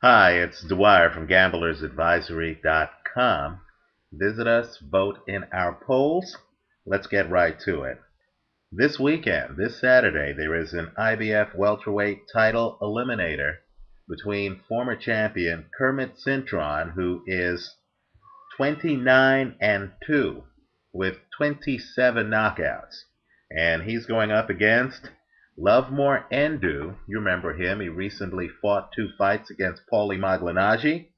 Hi, it's Dwyer from GamblersAdvisory.com. Visit us, vote in our polls. Let's get right to it. This weekend, this Saturday, there is an IBF welterweight title eliminator between former champion Kermit Cintron, who is 29 and 2 with 27 knockouts. And he's going up against Lovemore Endu. You remember him. He recently fought 2 fights against Paulie Malignaggi.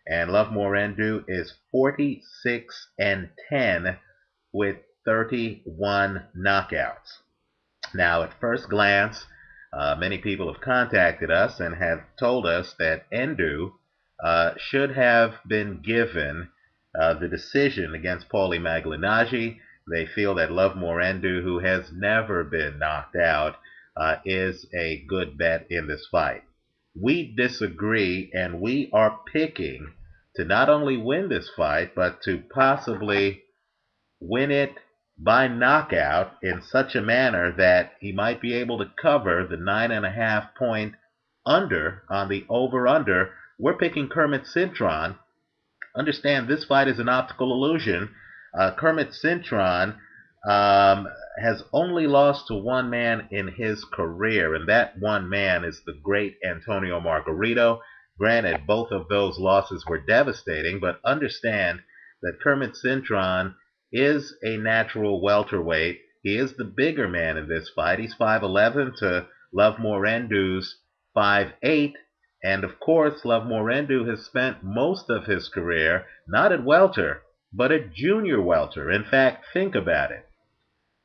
And Lovemore Endu is 46 and 10 with 31 knockouts. Now, at first glance, many people have contacted us and have told us that Endu should have been given the decision against Paulie Malignaggi. They feel that Lovemore Endu, who has never been knocked out, is a good bet in this fight. We disagree, and we are picking to not only win this fight, but to possibly win it by knockout in such a manner that he might be able to cover the 9.5 point under on the over-under. We're picking Kermit Cintron. Understand, this fight is an optical illusion. Kermit Cintron has only lost to one man in his career, and that one man is the great Antonio Margarito. Granted, both of those losses were devastating, but understand that Kermit Cintron is a natural welterweight. He is the bigger man in this fight. He's 5'11" to Lovemore Endu's 5'8". And of course, Lovemore Endu has spent most of his career not at welter, but at junior welter. In fact, think about it.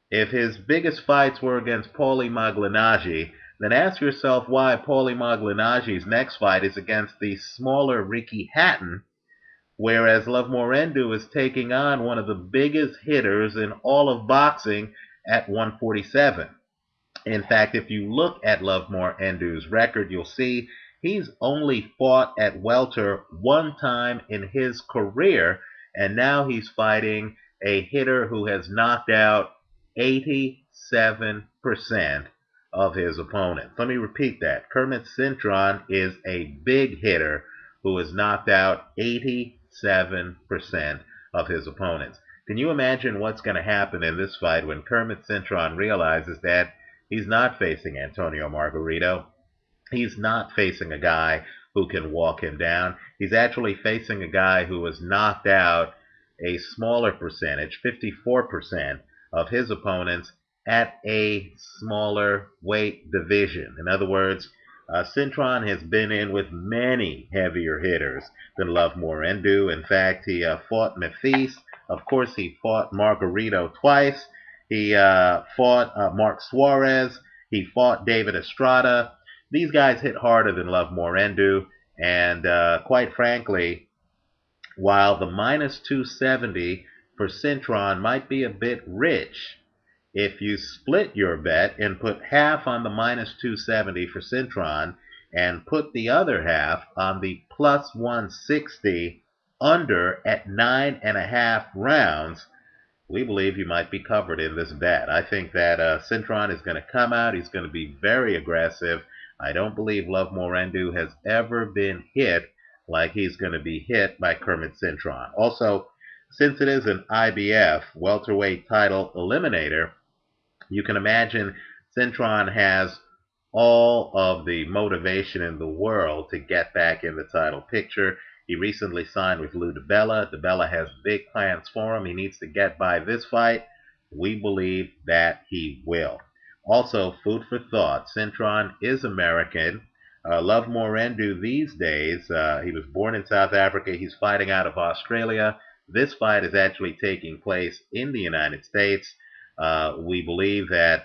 If his biggest fights were against Paulie Malignaggi, then ask yourself why Paulie Malignaggi's next fight is against the smaller Ricky Hatton, whereas Lovemore Endu is taking on one of the biggest hitters in all of boxing at 147. In fact, if you look at Lovemore Endu's record, you'll see he's only fought at welter one time in his career, and now he's fighting a hitter who has knocked out 87% of his opponents. Let me repeat that. Kermit Cintron is a big hitter who has knocked out 87% of his opponents. Can you imagine what's going to happen in this fight when Kermit Cintron realizes that he's not facing Antonio Margarito? He's not facing a guy who can walk him down. He's actually facing a guy who has knocked out a smaller percentage, 54%, of his opponents at a smaller weight division. In other words, Cintron has been in with many heavier hitters than Lovemore Endu. In fact, he fought Mathis. Of course, he fought Margarito twice. He fought Mark Suarez. He fought David Estrada. These guys hit harder than Lovemore Endu, and quite frankly, while the minus 270 for Cintron might be a bit rich, if you split your bet and put half on the minus 270 for Cintron and put the other half on the plus 160 under at 9.5 rounds, we believe you might be covered in this bet. I think that Cintron is going to come out. He's going to be very aggressive. I don't believe Lovemore Endu has ever been hit like he's going to be hit by Kermit Cintron. Also, since it is an IBF welterweight title eliminator, you can imagine Cintron has all of the motivation in the world to get back in the title picture. He recently signed with Lou DiBella. DiBella has big plans for him. He needs to get by this fight. We believe that he will. Also, food for thought. Cintron is American. Lovemore Endu these days, he was born in South Africa. He's fighting out of Australia. This fight is actually taking place in the United States. We believe that,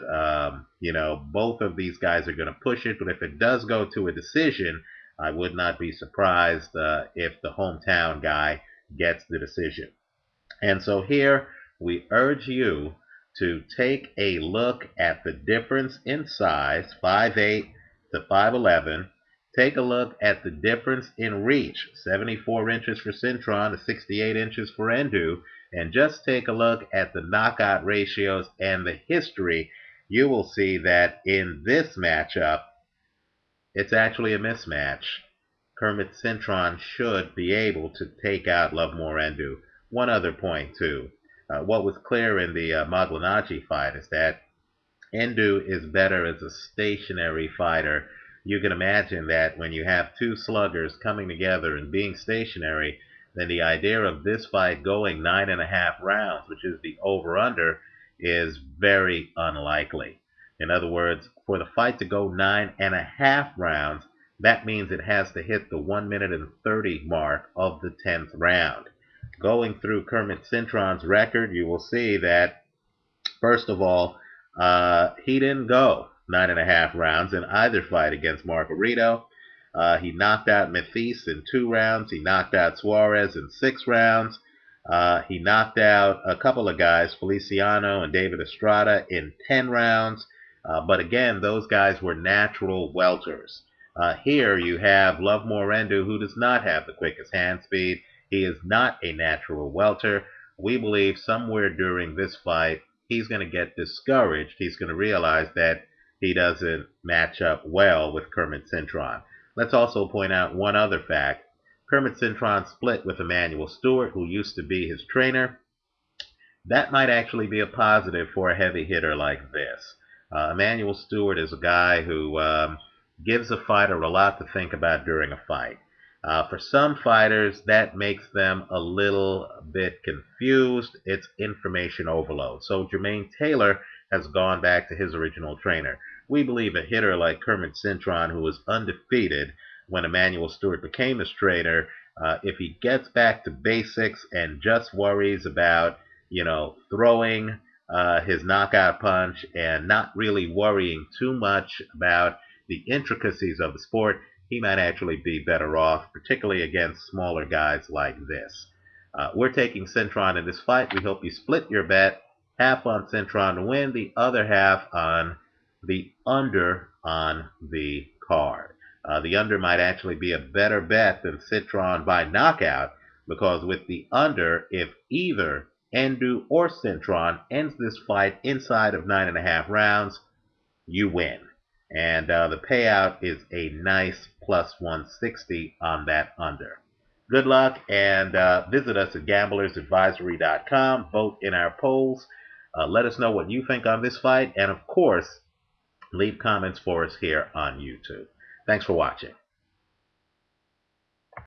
both of these guys are going to push it, but if it does go to a decision, I would not be surprised if the hometown guy gets the decision. And so here we urge you to take a look at the difference in size, 5'8" to 5'11". Take a look at the difference in reach, 74 inches for Cintron to 68 inches for Endu, and just take a look at the knockout ratios and the history. You will see that in this matchup, it's actually a mismatch. Kermit Cintron should be able to take out Lovemore Endu. One other point, too. What was clear in the Maglanachi fight is that Endu is better as a stationary fighter. You can imagine that when you have two sluggers coming together and being stationary, then the idea of this fight going 9.5 rounds, which is the over-under, is very unlikely. In other words, for the fight to go 9.5 rounds, that means it has to hit the 1 minute and 30 mark of the 10th round. Going through Kermit Cintron's record, you will see that, first of all, he didn't go 9.5 rounds in either fight against Margarito. He knocked out Mathis in 2 rounds. He knocked out Suarez in 6 rounds. He knocked out a couple of guys, Feliciano and David Estrada, in 10 rounds. But again, those guys were natural welters. Here you have Lovemore Endu, who does not have the quickest hand speed. He is not a natural welter. We believe somewhere during this fight, he's going to get discouraged. He's going to realize that he doesn't match up well with Kermit Cintron. Let's also point out one other fact. Kermit Cintron split with Emanuel Stewart, who used to be his trainer. That might actually be a positive for a heavy hitter like this. Emanuel Stewart is a guy who gives a fighter a lot to think about during a fight. For some fighters, that makes them a little bit confused. It's information overload. So Jermaine Taylor has gone back to his original trainer. We believe a hitter like Kermit Cintron, who was undefeated when Emanuel Stewart became his trainer, if he gets back to basics and just worries about, throwing his knockout punch and not really worrying too much about the intricacies of the sport, he might actually be better off, particularly against smaller guys like this. We're taking Cintron in this fight. We hope you split your bet, half on Cintron to win, the other half on the under on the card. The under might actually be a better bet than Cintron by knockout, because with the under, if either Endu or Cintron ends this fight inside of 9.5 rounds, you win. And the payout is a nice plus 160 on that under. Good luck, and visit us at gamblersadvisory.com. Vote in our polls. Let us know what you think on this fight, and of course, leave comments for us here on YouTube. Thanks for watching.